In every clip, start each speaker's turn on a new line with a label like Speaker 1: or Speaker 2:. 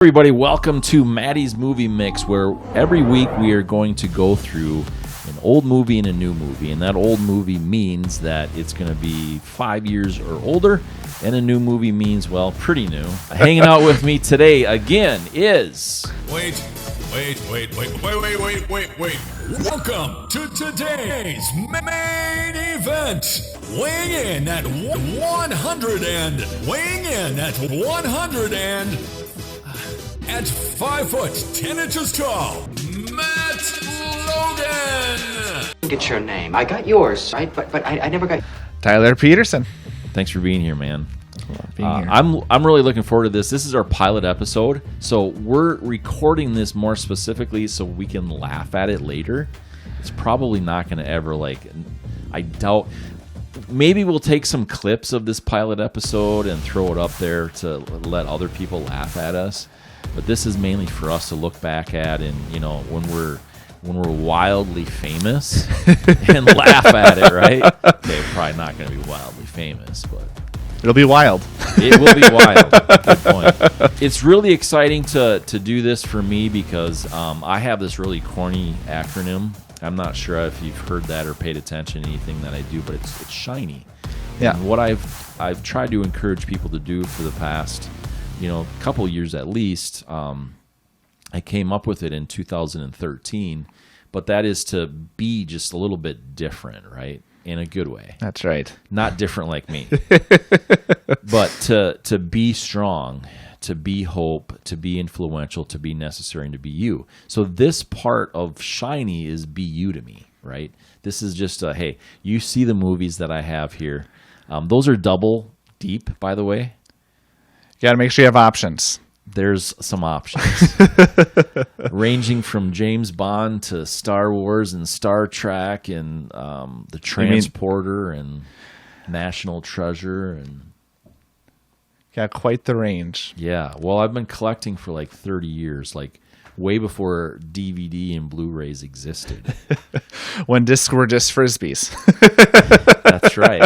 Speaker 1: Everybody, welcome to Maddie's Movie Mix, where every week we are going to go through an old movie and a new movie, and that old movie means that it's going to be 5 years or older, and a new movie means, well, pretty new. Hanging out with me today again is...
Speaker 2: Wait. Welcome to today's main event. Weighing in at 100 and... At 5 foot 10 inches tall, Matt Logan.
Speaker 3: Get your name. I got yours, right? But I never got.
Speaker 4: Tyler Peterson.
Speaker 1: Thanks for being here, man.
Speaker 4: Being here.
Speaker 1: I'm really looking forward to this. This is our pilot episode, so we're recording this more specifically so we can laugh at it later. It's probably not going to ever I doubt. Maybe we'll take some clips of this pilot episode and throw it up there to let other people laugh at us. But this is mainly for us to look back at, and when we're wildly famous and laugh at it, right? Okay, probably not going to be wildly famous, but
Speaker 4: it'll be wild.
Speaker 1: It will be wild. Good point. It's really exciting to do this for me because I have this really corny acronym. I'm not sure if you've heard that or paid attention to anything that I do, but it's shiny.
Speaker 4: Yeah.
Speaker 1: And what I've tried to encourage people to do for the past couple years at least. I came up with it in 2013, but that is to be just a little bit different, right? In a good way.
Speaker 4: That's right.
Speaker 1: Not different like me, but to be strong, to be hope, to be influential, to be necessary, and to be you. So this part of shiny is be you to me, right? This is just hey, you see the movies that I have here. Those are double deep, by the way.
Speaker 4: You got to make sure you have options.
Speaker 1: There's some options, ranging from James Bond to Star Wars and Star Trek and The Transporter and National Treasure and
Speaker 4: got quite the range.
Speaker 1: Yeah, well, I've been collecting for like 30 years, like way before DVD and Blu-rays existed.
Speaker 4: When discs were just frisbees.
Speaker 1: That's right.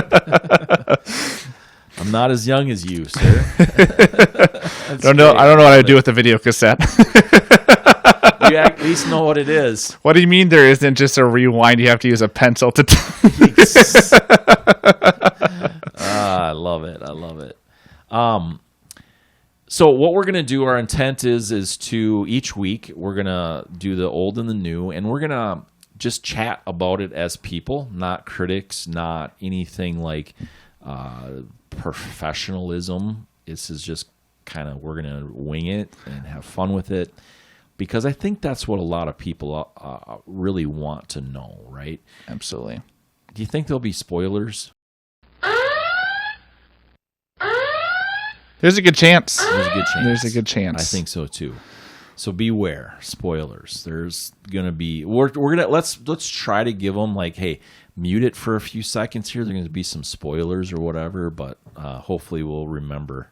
Speaker 1: I'm not as young as you, sir.
Speaker 4: I don't know what I do with a video cassette.
Speaker 1: You at least know what it is.
Speaker 4: What do you mean there isn't just a rewind? You have to use a pencil to...
Speaker 1: I love it. So what we're going to do, our intent is to each week, we're going to do the old and the new, and we're going to just chat about it as people, not critics, not anything like professionalism. This is just kind of, we're going to wing it and have fun with it, because I think that's what a lot of people really want to know, right?
Speaker 4: Absolutely.
Speaker 1: Do you think there'll be spoilers?
Speaker 4: There's a good chance.
Speaker 1: There's a good chance. I think so too. So beware, spoilers. There's gonna be. We're gonna let's try to give them like, hey, mute it for a few seconds here. There's gonna be some spoilers or whatever, but hopefully we'll remember.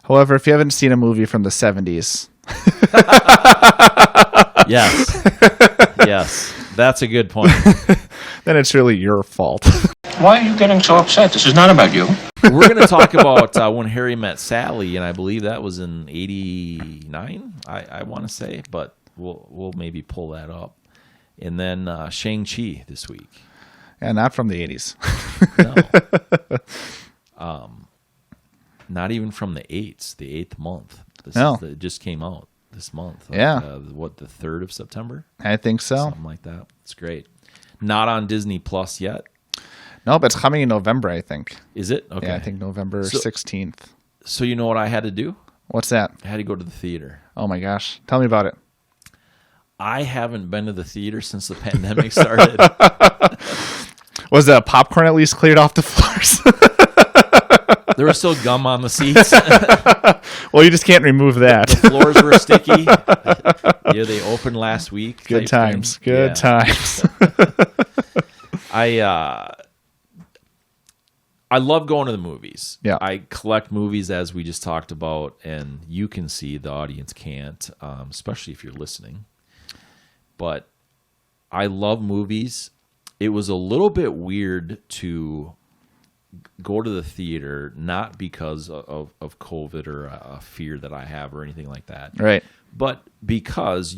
Speaker 4: However, if you haven't seen a movie from the 70s,
Speaker 1: yes, that's a good point.
Speaker 4: Then it's really your fault.
Speaker 5: Why are you getting so upset? This is not about you.
Speaker 1: We're going to talk about When Harry Met Sally, and I believe that was in '89, I want to say, but we'll maybe pull that up. And then Shang-Chi this week.
Speaker 4: Yeah, not from the 80s.
Speaker 1: No. Not even from the 8th month. It just came out this month.
Speaker 4: Yeah.
Speaker 1: The 3rd of September?
Speaker 4: I think so.
Speaker 1: Something like that. It's great. Not on Disney Plus yet.
Speaker 4: No, but it's coming in November, I think.
Speaker 1: Is it? Okay.
Speaker 4: Yeah, I think November 16th.
Speaker 1: So you know what I had to do?
Speaker 4: What's that?
Speaker 1: I had to go to the theater.
Speaker 4: Oh my gosh. Tell me about it.
Speaker 1: I haven't been to the theater since the pandemic started.
Speaker 4: Was the popcorn at least cleared off the floors?
Speaker 1: There was still gum on the seats.
Speaker 4: Well, you just can't remove that.
Speaker 1: The floors were sticky. Yeah, they opened last week.
Speaker 4: Good times. Good times.
Speaker 1: I love going to the movies.
Speaker 4: Yeah.
Speaker 1: I collect movies, as we just talked about, and you can see, the audience can't, especially if you're listening. But I love movies. It was a little bit weird to go to the theater not because of COVID or a fear that I have or anything like that.
Speaker 4: Right.
Speaker 1: But because,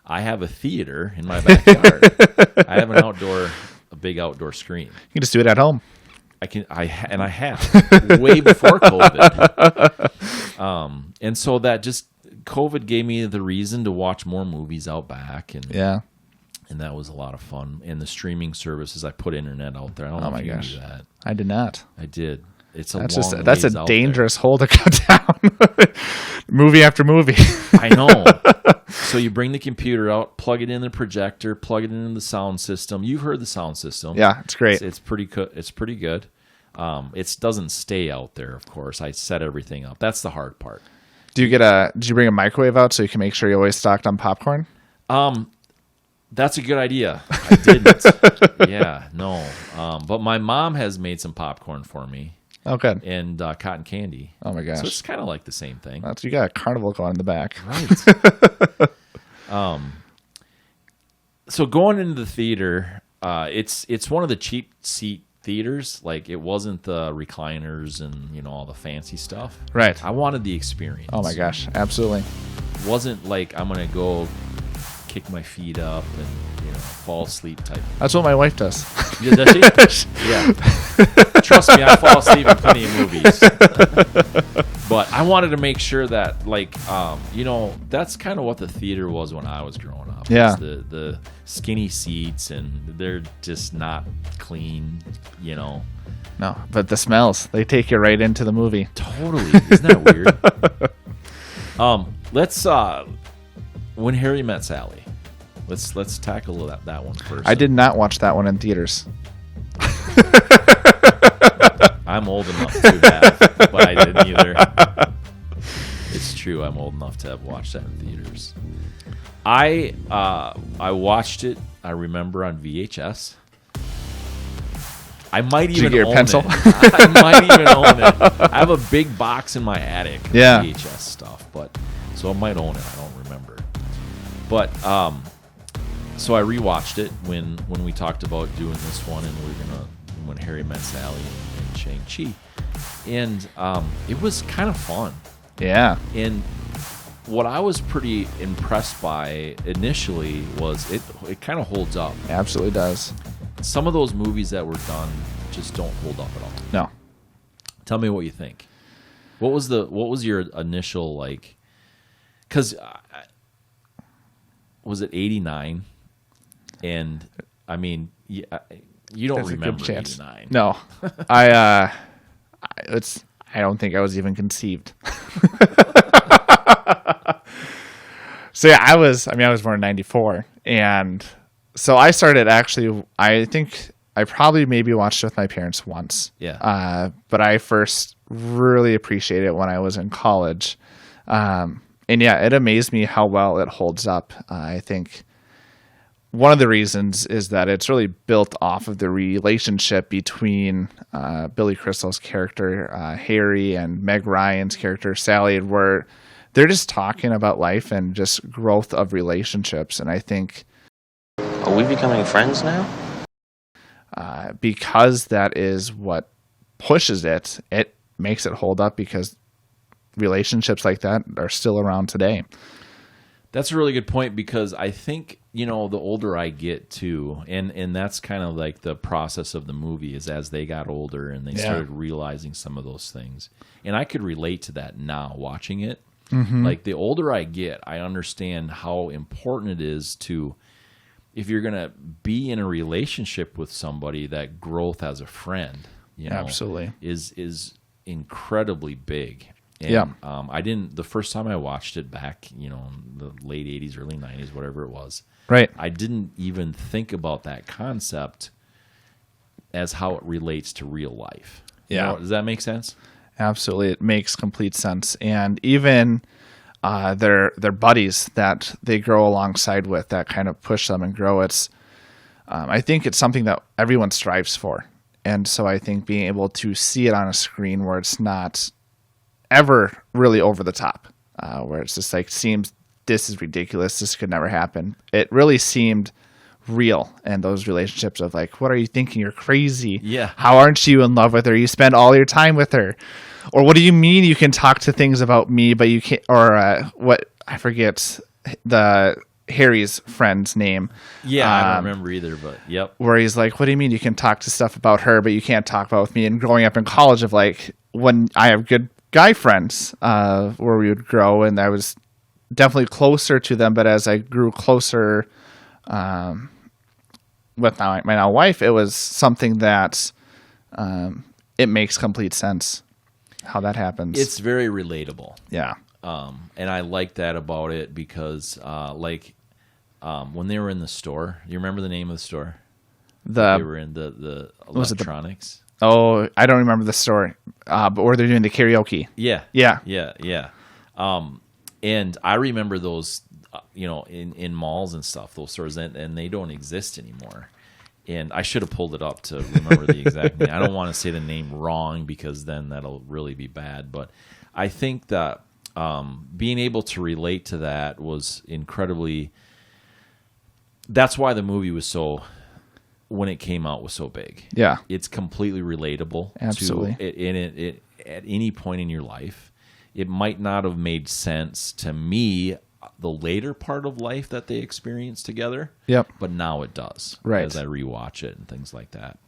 Speaker 1: I have a theater in my backyard. I have a big outdoor screen.
Speaker 4: You can just do it at home.
Speaker 1: I have way before COVID. And so that just COVID gave me the reason to watch more movies out back, and that was a lot of fun. And the streaming services, I put internet out there. I don't know if you knew that.
Speaker 4: I did not.
Speaker 1: I did. It's
Speaker 4: that's a dangerous hole to go down. Movie after movie.
Speaker 1: I know. So you bring the computer out, plug it in the projector, plug it into the sound system. You've heard the sound system.
Speaker 4: Yeah, it's great.
Speaker 1: It's pretty good. It's pretty good. It doesn't stay out there, of course. I set everything up. That's the hard part.
Speaker 4: Did you bring a microwave out so you can make sure you're always stocked on popcorn?
Speaker 1: That's a good idea. I didn't. Yeah, no. But my mom has made some popcorn for me.
Speaker 4: Oh, good.
Speaker 1: And cotton candy.
Speaker 4: Oh, my gosh.
Speaker 1: So it's kind of like the same thing.
Speaker 4: You got a carnival going in the back.
Speaker 1: Right. So going into the theater, it's one of the cheap seat theaters. Like, it wasn't the recliners and, all the fancy stuff.
Speaker 4: Right.
Speaker 1: I wanted the experience.
Speaker 4: Oh, my gosh. Absolutely.
Speaker 1: It wasn't like I'm going to go kick my feet up and fall asleep type.
Speaker 4: That's what my wife does.
Speaker 1: Yeah, does she? Yeah. Trust me, I fall asleep in plenty of movies. But I wanted to make sure that, that's kind of what the theater was when I was growing up.
Speaker 4: Yeah.
Speaker 1: The skinny seats, and they're just not clean,
Speaker 4: No, but the smells, they take you right into the movie.
Speaker 1: Totally. Isn't that weird? Let's When Harry Met Sally. Let's tackle that one first.
Speaker 4: I did not watch that one in theaters.
Speaker 1: I'm old enough to have, but I didn't either. It's true. I'm old enough to have watched that in theaters. I watched it. I remember on VHS. I might even
Speaker 4: own pencil?
Speaker 1: it. I might even own it. I have a big box in my attic of VHS stuff, so I might own it. I don't remember. But so I rewatched it when we talked about doing this one, and when Harry Met Sally and Shang-Chi, and it was kind of fun.
Speaker 4: Yeah.
Speaker 1: And what I was pretty impressed by initially was it kind of holds up.
Speaker 4: Absolutely does.
Speaker 1: Some of those movies that were done just don't hold up at all.
Speaker 4: No.
Speaker 1: Tell me what you think. What was your initial because was it 89? And I mean, you don't remember 89.
Speaker 4: No, I don't think I was even conceived. So yeah, I was born in 94, and so I started I think I probably maybe watched it with my parents once.
Speaker 1: Yeah.
Speaker 4: But I first really appreciated it when I was in college. And yeah, it amazed me how well it holds up. I think one of the reasons is that it's really built off of the relationship between Billy Crystal's character, Harry, and Meg Ryan's character, Sally, where they're just talking about life and just growth of relationships. And I think...
Speaker 6: Are we becoming friends now?
Speaker 4: Because that is what pushes it, it makes it hold up, because relationships like that are still around today.
Speaker 1: That's a really good point, because I think, the older I get too, and that's kind of like the process of the movie, is as they got older and they started realizing some of those things. And I could relate to that now watching it. Mm-hmm. Like, the older I get, I understand how important it is to, if you're going to be in a relationship with somebody, that growth as a friend,
Speaker 4: absolutely
Speaker 1: is incredibly big. And, I didn't, the first time I watched it back, in the late 80s, early 90s, whatever it was.
Speaker 4: Right.
Speaker 1: I didn't even think about that concept as how it relates to real life.
Speaker 4: Yeah.
Speaker 1: Does that make sense?
Speaker 4: Absolutely. It makes complete sense. And even their buddies that they grow alongside with, that kind of push them and grow. I think it's something that everyone strives for. And so I think being able to see it on a screen where it's not ever really over the top, where it's just seems this is ridiculous, this could never happen. It really seemed real, and those relationships of like, what are you thinking? You're crazy.
Speaker 1: Yeah.
Speaker 4: How aren't you in love with her? You spend all your time with her. Or what do you mean you can talk to things about me, but you can't? Or what? I forget the Harry's friend's name.
Speaker 1: Yeah, I don't remember either, but yep.
Speaker 4: Where he's like, what do you mean you can talk to stuff about her, but you can't talk about with me? And growing up in college of like, when I have good guy friends where we would grow, and I was definitely closer to them, but as I grew closer with my now wife, it was something that it makes complete sense how that happens.
Speaker 1: It's very relatable.
Speaker 4: Yeah.
Speaker 1: And I like that about it because when they were in the store, you remember the name of the store? They were in the electronics.
Speaker 4: I don't remember the story, but where they're doing the karaoke.
Speaker 1: Yeah. And I remember those, in malls and stuff, those stores, and they don't exist anymore. And I should have pulled it up to remember the exact name. I don't want to say the name wrong because then that'll really be bad. But I think that being able to relate to that was incredibly. That's why the movie was so, when it came out, was so big.
Speaker 4: Yeah,
Speaker 1: it's completely relatable.
Speaker 4: Absolutely.
Speaker 1: It at any point in your life, it might not have made sense to me the later part of life that they experienced together.
Speaker 4: Yep.
Speaker 1: But now it does.
Speaker 4: Right.
Speaker 1: As I rewatch it and things like that.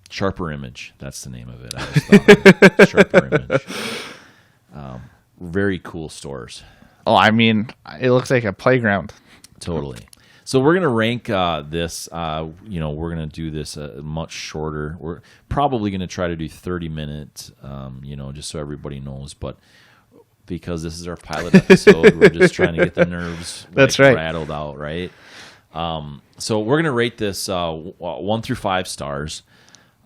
Speaker 1: Sharper Image. That's the name of it. I just thought of it. Sharper Image. Very cool stores.
Speaker 4: Oh, I mean, it looks like a playground.
Speaker 1: Totally. So we're gonna rank this. We're gonna do this much shorter. We're probably gonna try to do 30 minutes. Just so everybody knows. But because this is our pilot episode, we're just trying to get the nerves
Speaker 4: That's right.
Speaker 1: rattled out, right? So we're gonna rate this 1 through 5 stars.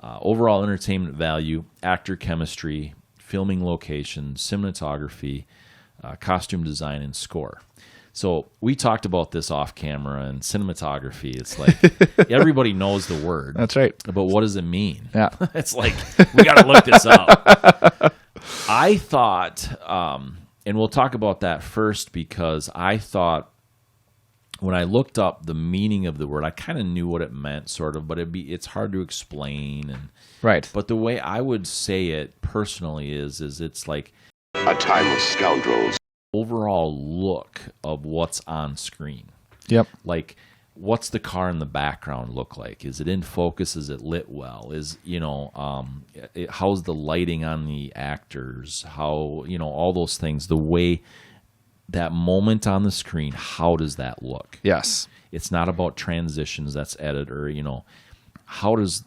Speaker 1: Overall entertainment value, actor chemistry, filming location, cinematography, costume design, and score. So we talked about this off camera, and cinematography, it's like everybody knows the word.
Speaker 4: That's right.
Speaker 1: But what does it mean?
Speaker 4: Yeah.
Speaker 1: It's like, we got to look this up. I thought, and we'll talk about that first, because I thought when I looked up the meaning of the word, I kind of knew what it meant, sort of, but it's hard to explain. And
Speaker 4: Right.
Speaker 1: But the way I would say it personally is it's like
Speaker 7: a time of scoundrels.
Speaker 1: Overall look of what's on screen.
Speaker 4: Yep.
Speaker 1: Like, what's the car in the background look like? Is it in focus? Is it lit well? How's the lighting on the actors? How, all those things. The way that moment on the screen, how does that look?
Speaker 4: Yes.
Speaker 1: It's not about transitions that's edited or, how does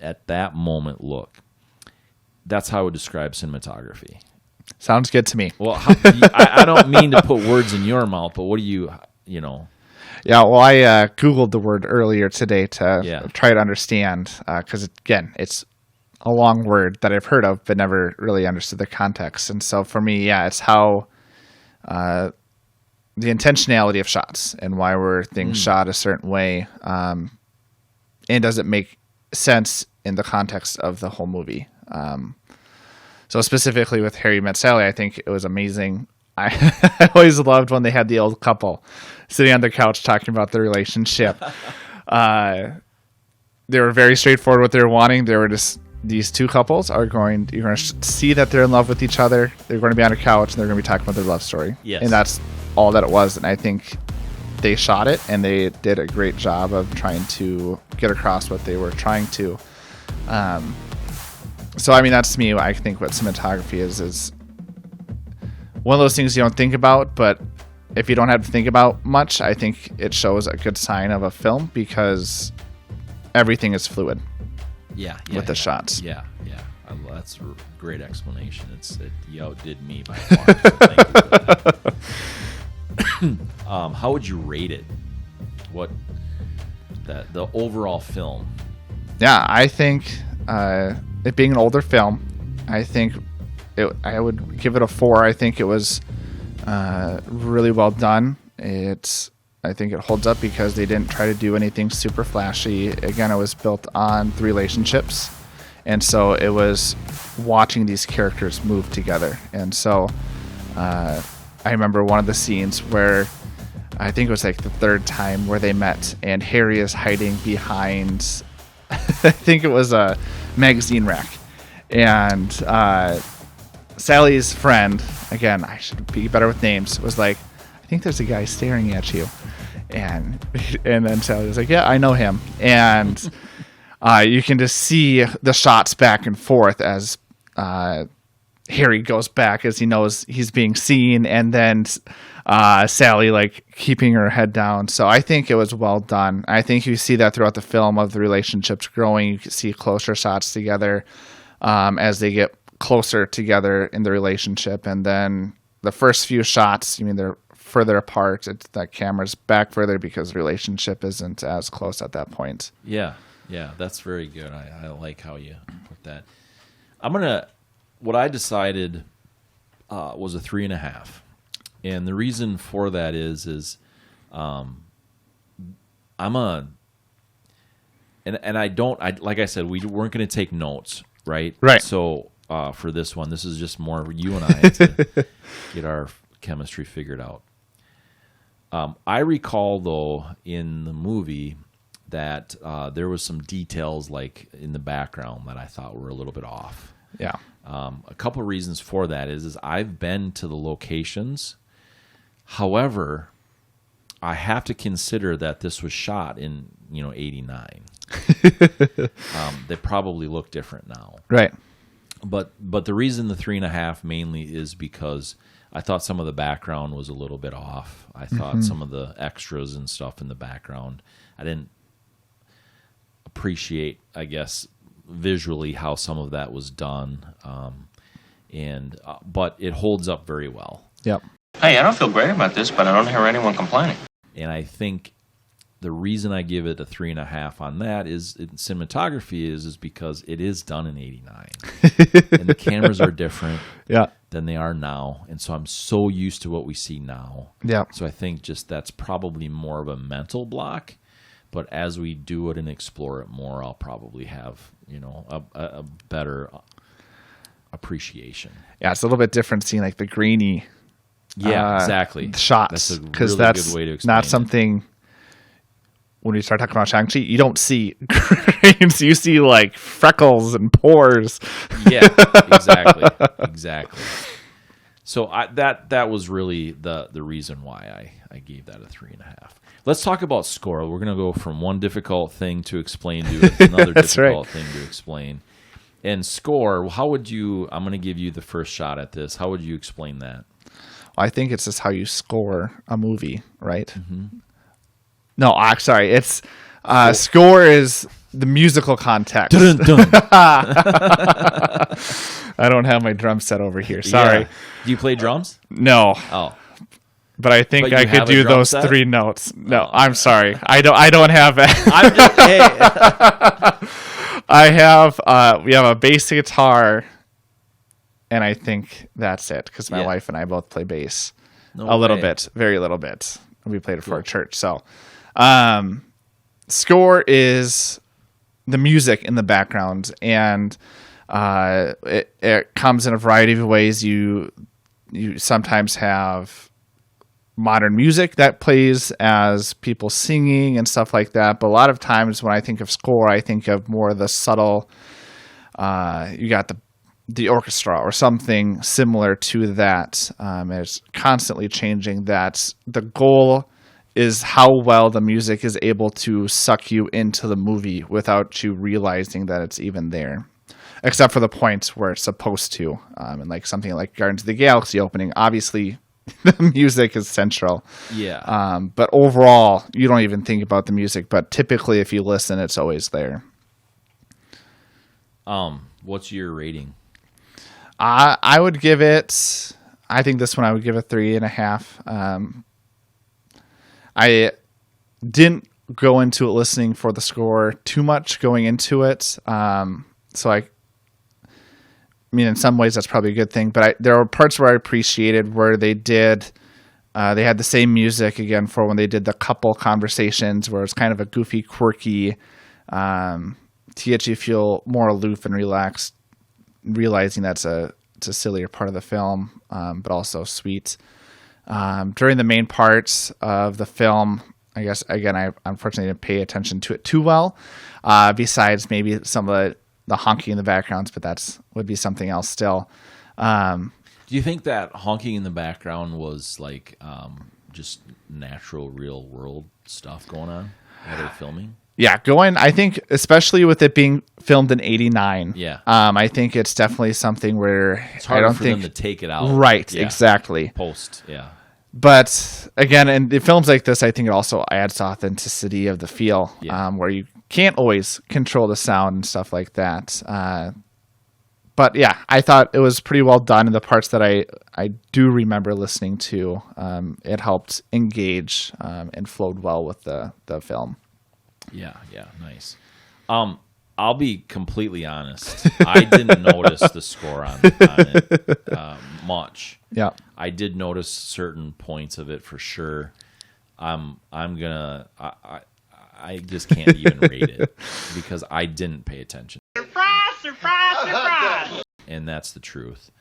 Speaker 1: at that moment look? That's how I would describe cinematography.
Speaker 4: Sounds good to me.
Speaker 1: Well, I don't mean to put words in your mouth, but what do you?
Speaker 4: Yeah, well, I Googled the word earlier today to try to understand, because, again, it's a long word that I've heard of but never really understood the context. And so for me, it's how the intentionality of shots and why were things shot a certain way, and does it make sense in the context of the whole movie. So specifically with Harry Met Sally, I think it was amazing. I always loved when they had the old couple sitting on the couch talking about their relationship. They were very straightforward what they were wanting. They were just, these two couples you're going to see that they're in love with each other. They're going to be on a couch and they're going to be talking about their love story.
Speaker 1: Yes.
Speaker 4: And that's all that it was. And I think they shot it and they did a great job of trying to get across what they were trying to. So, I mean, that's to me, I think what cinematography is one of those things you don't think about, but if you don't have to think about much, I think it shows a good sign of a film because everything is fluid. With the shots.
Speaker 1: Yeah. That's a great explanation. You outdid me by far. So thank you for that. How would you rate it? The overall film?
Speaker 4: Yeah, I think it being an older film, I think I would give it a 4. I think it was really well done. I think it holds up because they didn't try to do anything super flashy. Again, it was built on the relationships, and so it was watching these characters move together. And so I remember one of the scenes where I think it was like the third time where they met, and Harry is hiding behind, I think it was a magazine rack, and Sally's friend, again, I should be better with names, was like, I think there's a guy staring at you, and then Sally was like, yeah, I know him, and you can just see the shots back and forth as Harry goes back as he knows he's being seen, and then Sally like keeping her head down. So I think it was well done. I think you see that throughout the film of the relationships growing. You can see closer shots together as they get closer together in the relationship, and then the first few shots, I mean, they're further apart. It's that camera's back further because the relationship isn't as close at that point.
Speaker 1: Yeah, that's very good. I like how you put that. What I decided was a 3.5, and the reason for that is like I said, we weren't going to take notes, right?
Speaker 4: Right.
Speaker 1: So for this one, this is just more you and I to get our chemistry figured out. I recall though in the movie that there was some details like in the background that I thought were a little bit off.
Speaker 4: Yeah.
Speaker 1: A couple of reasons for that is I've been to the locations. However, I have to consider that this was shot in 89. They probably look different now.
Speaker 4: Right.
Speaker 1: But the reason the 3.5 mainly is because I thought some of the background was a little bit off. I thought some of the extras and stuff in the background, I didn't appreciate, I guess, visually how some of that was done, but it holds up very well.
Speaker 4: Yep.
Speaker 6: Hey, I don't feel great about this, but I don't hear anyone complaining.
Speaker 1: And I think the reason I give it a 3.5 on that is cinematography is because it is done in 89, and the cameras are different than they are now, and so I'm so used to what we see now.
Speaker 4: Yeah.
Speaker 1: So I think just that's probably more of a mental block. But as we do it and explore it more, I'll probably have, a better appreciation.
Speaker 4: Yeah, it's a little bit different seeing like the grainy
Speaker 1: exactly.
Speaker 4: shots, because that's
Speaker 1: good way to explain
Speaker 4: not something, when we start talking about Shang-Chi, you don't see grains, you see like freckles and pores.
Speaker 1: Yeah, exactly. So that was really the reason why I gave that a 3.5. Let's talk about score. We're going to go from one difficult thing to explain to another difficult thing to explain. And score, how would you, I'm going to give you the first shot at this. How would you explain that?
Speaker 4: I think it's just how you score a movie, right? Mm-hmm. No, sorry. It's score is the musical context.
Speaker 1: Dun, dun.
Speaker 4: I don't have my drum set over here. Sorry.
Speaker 1: Yeah. Do you play drums?
Speaker 4: No.
Speaker 1: Oh.
Speaker 4: But I think I could do those set? 3 notes. No, I'm sorry. I don't have it.
Speaker 1: I'm just, hey.
Speaker 4: I have we have a bass guitar, and I think that's it, because my wife and I both play bass a little bit, very little bit. We played it for our church. So score is the music in the background, and it comes in a variety of ways. You sometimes have modern music that plays as people singing and stuff like that, but a lot of times when I think of score, I think of more of the subtle, you got the orchestra or something similar to that. It's constantly changing. That the goal is how well the music is able to suck you into the movie without you realizing that it's even there, except for the points where it's supposed to. And like something like Guardians of the Galaxy opening, obviously the music is central.
Speaker 1: Yeah.
Speaker 4: But overall, you don't even think about the music, but typically if you listen, it's always there.
Speaker 1: What's your rating?
Speaker 4: I would give it, I think this one I would give it 3.5. I didn't go into it listening for the score too much going into it. So I mean, in some ways that's probably a good thing, but there were parts where I appreciated where they had the same music again for when they did the couple conversations, where it's kind of a goofy, quirky, to get you feel more aloof and relaxed, realizing it's a sillier part of the film, but also sweet. During the main parts of the film, I guess, again, I unfortunately didn't pay attention to it too well, besides maybe some of the honking in the backgrounds, but would be something else still.
Speaker 1: Do you think that honking in the background was like just natural, real world stuff going on while they're filming?
Speaker 4: Yeah, I think, especially with it being filmed in '89.
Speaker 1: Yeah.
Speaker 4: I think it's definitely something where
Speaker 1: It's harder for them to take it out.
Speaker 4: Right,
Speaker 1: Yeah.
Speaker 4: exactly.
Speaker 1: Post, yeah.
Speaker 4: But again, in films like this, I think it also adds to authenticity of the feel, where you can't always control the sound and stuff like that. But yeah, I thought it was pretty well done in the parts that I do remember listening to. It helped engage and flowed well with the film.
Speaker 1: Yeah, nice. I'll be completely honest. I didn't notice the score on it much.
Speaker 4: Yeah,
Speaker 1: I did notice certain points of it for sure. I just can't even rate it because I didn't pay attention. Surprise! And that's the truth.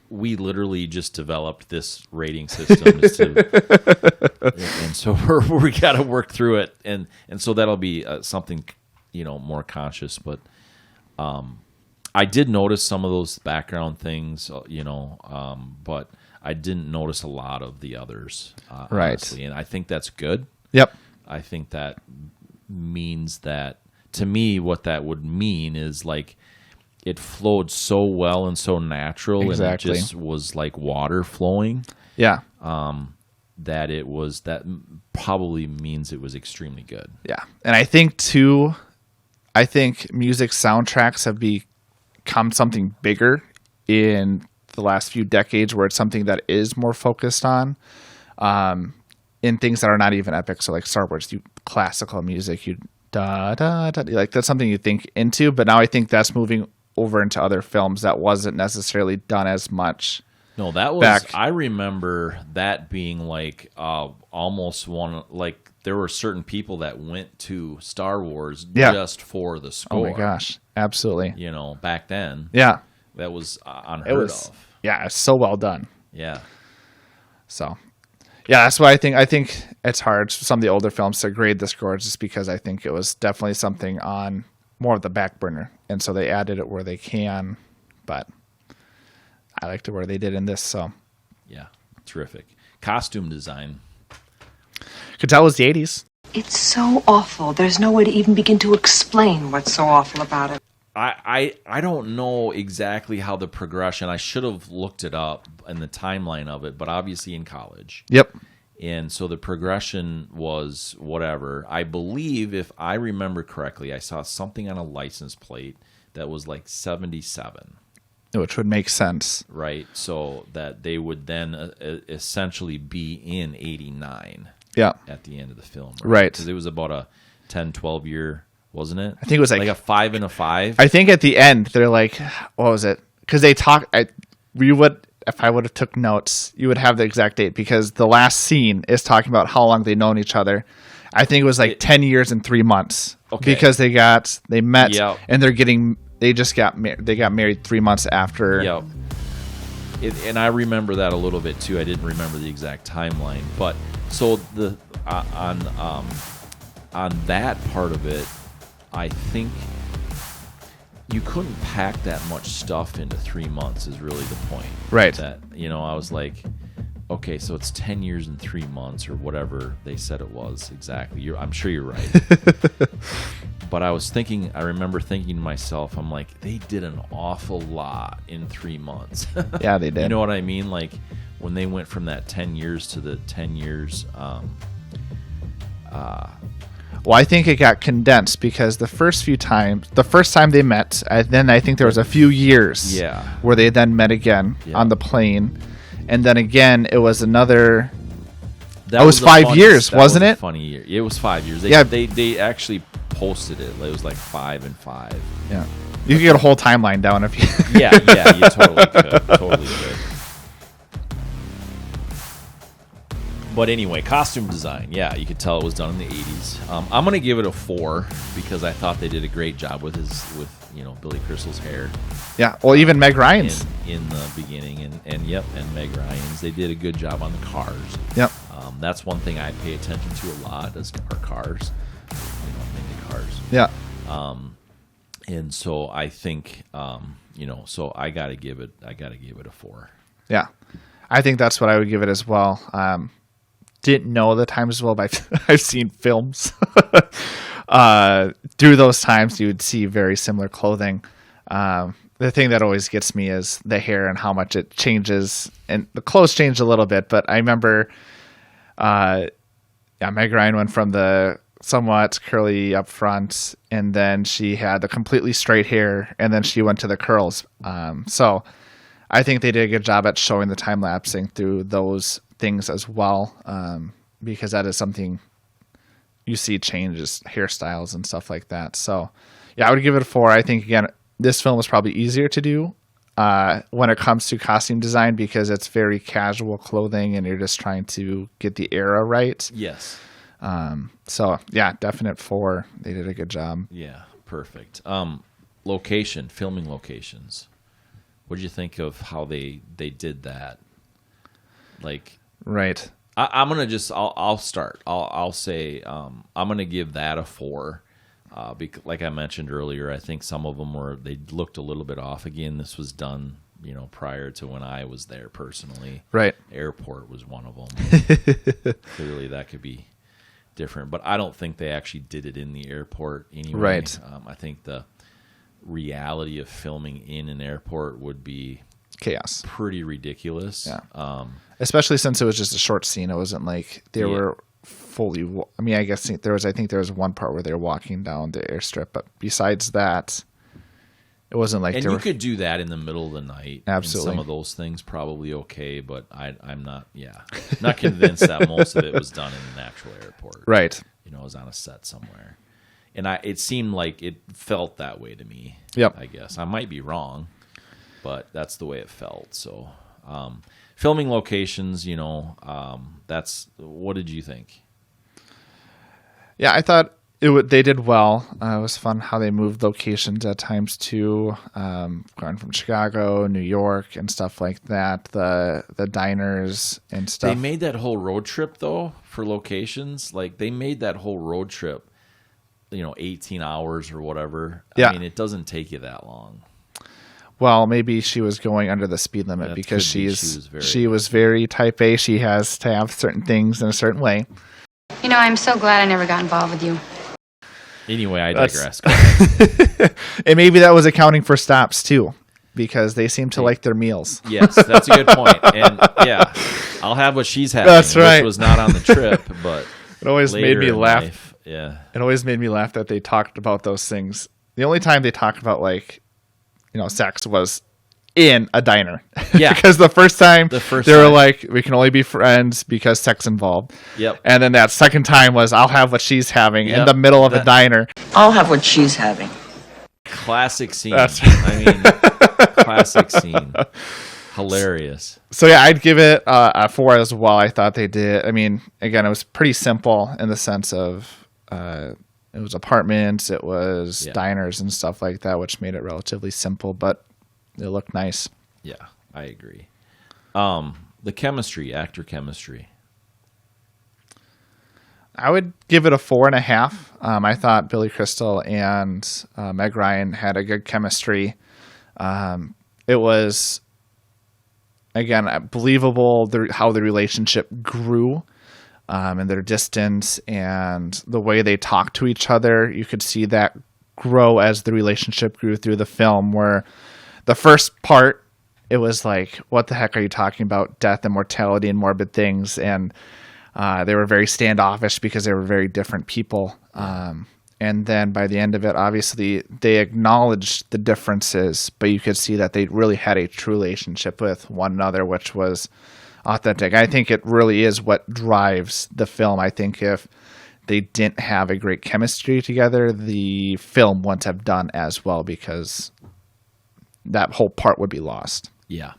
Speaker 1: We literally just developed this rating system, and so we got to work through it, and so that'll be something more conscious. But I did notice some of those background things, but I didn't notice a lot of the others,
Speaker 4: right?
Speaker 1: Honestly. And I think that's good.
Speaker 4: Yep.
Speaker 1: I think that means that, to me, what that would mean is like it flowed so well and so natural,
Speaker 4: exactly.
Speaker 1: And it just was like water flowing.
Speaker 4: Yeah.
Speaker 1: That probably means it was extremely good.
Speaker 4: Yeah. And I think too, music soundtracks have become something bigger in the last few decades, where it's something that is more focused on in things that are not even epic. So like Star Wars, classical music, da da da, like that's something you think into. But now I think that's moving over into other films that wasn't necessarily done as much.
Speaker 1: No, that was I remember that being like almost one, like there were certain people that went to Star Wars just for the score.
Speaker 4: Oh my gosh, absolutely.
Speaker 1: Back then.
Speaker 4: Yeah.
Speaker 1: That was unheard of.
Speaker 4: Yeah, it's so well done.
Speaker 1: Yeah.
Speaker 4: So, yeah, that's why I think it's hard for some of the older films to grade the score, just because I think it was definitely something on more of the back burner, and so they added it where they can, but I liked it where they did in this. So,
Speaker 1: yeah, terrific costume design.
Speaker 4: Could tell it was the '80s.
Speaker 8: It's so awful. There's no way to even begin to explain what's so awful about it.
Speaker 1: I don't know exactly how the progression. I should have looked it up in the timeline of it, but obviously in college.
Speaker 4: Yep.
Speaker 1: And so the progression was whatever. I believe, if I remember correctly, I saw something on a license plate that was like 77.
Speaker 4: Which would make sense.
Speaker 1: Right. So that they would then essentially be in 89.
Speaker 4: Yeah.
Speaker 1: At the end of the film.
Speaker 4: Right.
Speaker 1: Because it was about a 10, 12 year, wasn't it?
Speaker 4: I think it was like
Speaker 1: a 5 and a 5.
Speaker 4: I think at the end, they're like, what was it? Because they talk, if I would have took notes, you would have the exact date, because the last scene is talking about how long they've known each other. I think it was like 10 years and 3 months.
Speaker 1: Okay.
Speaker 4: Because they met,
Speaker 1: Yep.
Speaker 4: and they got married 3 months after.
Speaker 1: Yep. And I remember that a little bit too. I didn't remember the exact timeline, but so the on that part of it, I think you couldn't pack that much stuff into 3 months is really the point.
Speaker 4: Right.
Speaker 1: That, I was like, okay, so it's 10 years and 3 months or whatever they said it was exactly. I'm sure you're right. But I remember thinking to myself, I'm like, they did an awful lot in 3 months.
Speaker 4: Yeah, they did.
Speaker 1: You know what I mean? Like when they went from that 10 years to the 10 years.
Speaker 4: Well, I think it got condensed because the first time they met, then I think there was a few years where they then met again on the plane. And then again, it was another... That was 5 years, wasn't it?
Speaker 1: Funny year. It was 5 years. They actually posted it. It was like 5 and 5.
Speaker 4: Yeah. You could get a whole timeline down if you...
Speaker 1: yeah, you totally could. Totally could. But anyway, costume design. Yeah, you could tell it was done in the 80s. I'm going to give it a 4 because I thought they did a great job with Billy Crystal's hair.
Speaker 4: Yeah, well, even Meg Ryan's.
Speaker 1: In the beginning. And Meg Ryan's. They did a good job on the cars.
Speaker 4: Yep.
Speaker 1: That's one thing I pay attention to a lot is our cars. Mainly cars.
Speaker 4: Yeah.
Speaker 1: And so I think, so I got to give it a 4.
Speaker 4: Yeah. I think that's what I would give it as well. Didn't know the time as well, but I've seen films. Through those times, you would see very similar clothing. The thing that always gets me is the hair and how much it changes. And the clothes changed a little bit, but I remember Meg Ryan went from the somewhat curly up front, and then she had the completely straight hair, and then she went to the curls. So I think they did a good job at showing the time lapsing through those things as well, because that is something you see changes, hairstyles and stuff like that. So yeah, I would give it a 4. I think again, this film is probably easier to do when it comes to costume design because it's very casual clothing and you're just trying to get the era right.
Speaker 1: Yes.
Speaker 4: So yeah, definite 4. They did a good job.
Speaker 1: Yeah, perfect. Filming locations. What did you think of how they did that? Like,
Speaker 4: right.
Speaker 1: I'm gonna I'll start. I'll say I'm gonna give that a 4. Because, like I mentioned earlier, I think some of them they looked a little bit off. Again, this was done, prior to when I was there personally.
Speaker 4: Right.
Speaker 1: Airport was one of them. Clearly, that could be different, but I don't think they actually did it in the airport anyway.
Speaker 4: Right.
Speaker 1: I think the reality of filming in an airport would be
Speaker 4: chaos,
Speaker 1: pretty ridiculous.
Speaker 4: Yeah. Especially since it was just a short scene. It wasn't like they were fully. I mean, I guess there was one part where they were walking down the airstrip, but besides that, it wasn't like.
Speaker 1: And you could do that in the middle of the night.
Speaker 4: Absolutely.
Speaker 1: And some of those things probably okay, but I'm not. Yeah, not convinced that most of it was done in an actual airport.
Speaker 4: Right.
Speaker 1: It was on a set somewhere, and it seemed like it felt that way to me.
Speaker 4: Yep.
Speaker 1: I guess I might be wrong, but that's the way it felt. So, filming locations, that's. What did you think?
Speaker 4: Yeah, I thought they did well. It was fun how they moved locations at times too, going from Chicago, New York, and stuff like that. The diners and stuff.
Speaker 1: They made that whole road trip though for locations. Like they made that whole road trip, 18 hours or whatever.
Speaker 4: Yeah.
Speaker 1: I mean, it doesn't take you that long.
Speaker 4: Well, maybe she was going under the speed limit because she was very type A. She has to have certain things in a certain way.
Speaker 9: I'm so glad I never got involved with you.
Speaker 1: Anyway, I digress.
Speaker 4: And maybe that was accounting for stops too, because they seem to like their meals.
Speaker 1: Yes, that's a good point. And yeah, I'll have what she's having.
Speaker 4: That's right.
Speaker 1: Which was not on the trip, but
Speaker 4: it always made me laugh.
Speaker 1: Life, yeah,
Speaker 4: it always made me laugh that they talked about those things. The only time they talked about sex was in a diner.
Speaker 1: Yeah.
Speaker 4: Because the first time they were like, we can only be friends because sex involved.
Speaker 1: Yep.
Speaker 4: And then that second time was, I'll have what she's having in the middle of a diner.
Speaker 10: I'll have what she's having.
Speaker 1: Classic scene.
Speaker 4: That's
Speaker 1: classic scene. Hilarious.
Speaker 4: So yeah, I'd give it a 4 as well. I thought they did. I mean, again, it was pretty simple in the sense of it was apartments, it was diners and stuff like that, which made it relatively simple, but it looked nice.
Speaker 1: Yeah, I agree. The chemistry, actor chemistry.
Speaker 4: I would give it a 4.5. I thought Billy Crystal and Meg Ryan had a good chemistry. It was, again, believable how the relationship grew and their distance and the way they talked to each other. You could see that grow as the relationship grew through the film, where the first part, it was like, what the heck are you talking about? Death and mortality and morbid things. And they were very standoffish because they were very different people. And then by the end of it, obviously, they acknowledged the differences, but you could see that they really had a true relationship with one another, which was authentic. I think it really is what drives the film. I think if they didn't have a great chemistry together, the film wouldn't have done as well because that whole part would be lost.
Speaker 1: Yeah.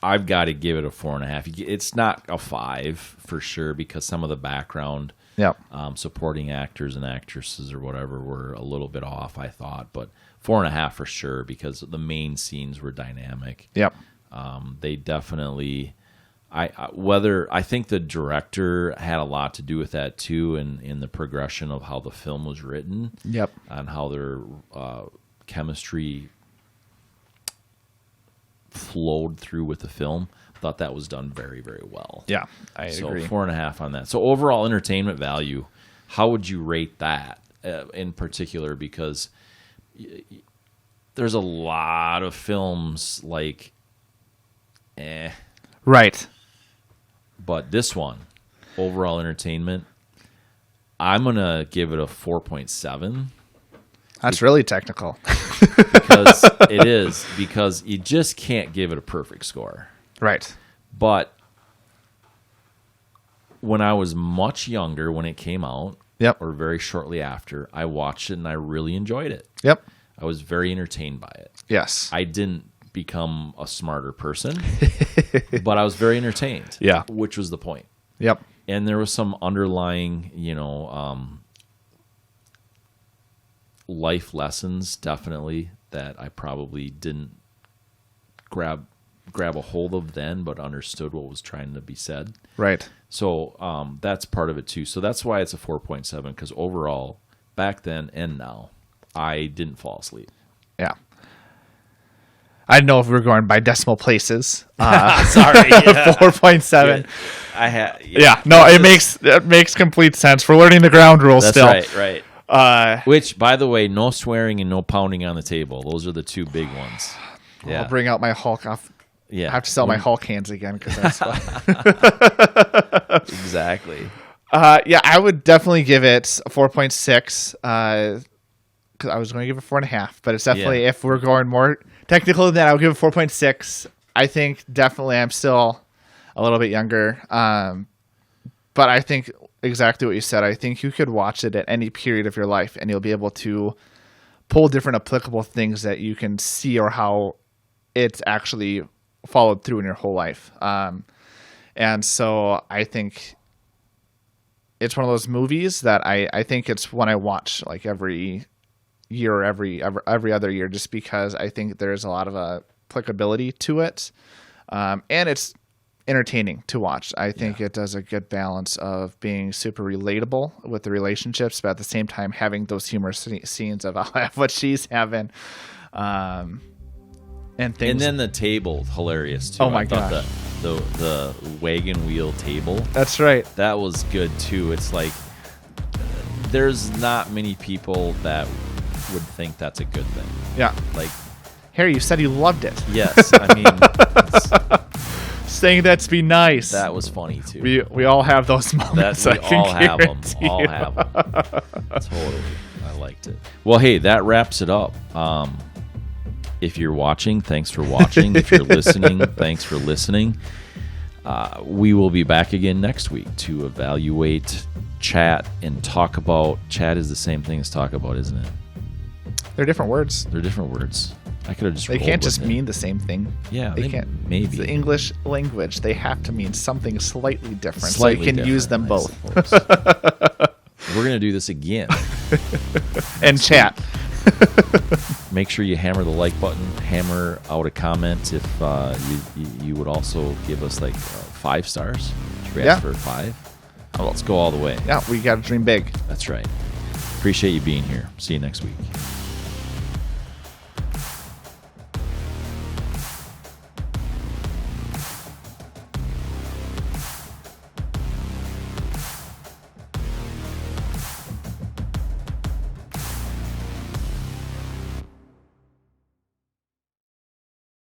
Speaker 1: I've got to give it a 4.5. It's not a 5 for sure because some of the background supporting actors and actresses or whatever were a little bit off, I thought. But 4.5 for sure because the main scenes were dynamic.
Speaker 4: Yep.
Speaker 1: They definitely... I think the director had a lot to do with that too, in the progression of how the film was written.
Speaker 4: Yep.
Speaker 1: And how their chemistry flowed through with the film. Thought that was done very, very well.
Speaker 4: Yeah, I agree.
Speaker 1: So 4.5 on that. So overall entertainment value, how would you rate that in particular? Because there's a lot of films like,
Speaker 4: right.
Speaker 1: But this one, overall entertainment, I'm going to give it a 4.7.
Speaker 4: That's really technical.
Speaker 1: Because it is. Because you just can't give it a perfect score.
Speaker 4: Right.
Speaker 1: But when I was much younger, when it came out, or very shortly after, I watched it and I really enjoyed it.
Speaker 4: Yep.
Speaker 1: I was very entertained by it.
Speaker 4: Yes.
Speaker 1: I didn't become a smarter person, but I was very entertained.
Speaker 4: Yeah.
Speaker 1: Which was the point.
Speaker 4: Yep.
Speaker 1: And there was some underlying, life lessons, definitely, that I probably didn't grab a hold of then, but understood what was trying to be said.
Speaker 4: Right.
Speaker 1: So that's part of it too. So that's why it's a 4.7, because overall, back then and now, I didn't fall asleep.
Speaker 4: Yeah. I didn't know if we were going by decimal places.
Speaker 1: Sorry,
Speaker 4: 4.7.
Speaker 1: I had.
Speaker 4: No, it makes complete sense. We're learning the ground rules
Speaker 1: that's
Speaker 4: still.
Speaker 1: Right. Which, by the way, no swearing and no pounding on the table. Those are the two big ones. Yeah.
Speaker 4: I'll bring out my Hulk off.
Speaker 1: Yeah.
Speaker 4: I have to sell my Hulk hands again because that's fun.
Speaker 1: Exactly.
Speaker 4: I would definitely give it a 4.6. Because I was going to give it 4.5, but it's definitely, if we're going more technical than that, I'll give it 4.6. I think definitely I'm still a little bit younger. But I think exactly what you said. I think you could watch it at any period of your life and you'll be able to pull different applicable things that you can see or how it's actually followed through in your whole life. And so I think it's one of those movies that I think it's one I watch like every year or every other year, just because I think there's a lot of applicability to it, and it's entertaining to watch. I think it does a good balance of being super relatable with the relationships, but at the same time having those humorous scenes of what she's having, and things.
Speaker 1: And then the table, hilarious too.
Speaker 4: Oh my gosh.
Speaker 1: The wagon wheel table.
Speaker 4: That's right.
Speaker 1: That was good too. It's like there's not many people that would think that's a good thing.
Speaker 4: Yeah.
Speaker 1: Like,
Speaker 4: Harry, you said you loved it.
Speaker 1: Yes. I mean,
Speaker 4: saying that to be nice.
Speaker 1: That was funny too.
Speaker 4: We all have those moments.
Speaker 1: We all have them. All have them. Totally. I liked it. Well, hey, that wraps it up. If you're watching, thanks for watching. If you're listening, thanks for listening. We will be back again next week to evaluate, chat, and talk about. Chat is the same thing as talk about, isn't it?
Speaker 4: They're different words.
Speaker 1: They're different words. I could have just.
Speaker 4: They can't just mean the same thing.
Speaker 1: Yeah,
Speaker 4: they can't.
Speaker 1: Maybe
Speaker 4: it's the English language. They have to mean something slightly different,
Speaker 1: slightly
Speaker 4: so you can use them both.
Speaker 1: We're gonna do this again.
Speaker 4: And chat.
Speaker 1: Make sure you hammer the like button. Hammer out a comment if you would also give us like 5 stars. Should we ask for 5? Let's go all the way.
Speaker 4: Yeah, we got to dream big.
Speaker 1: That's right. Appreciate you being here. See you next week.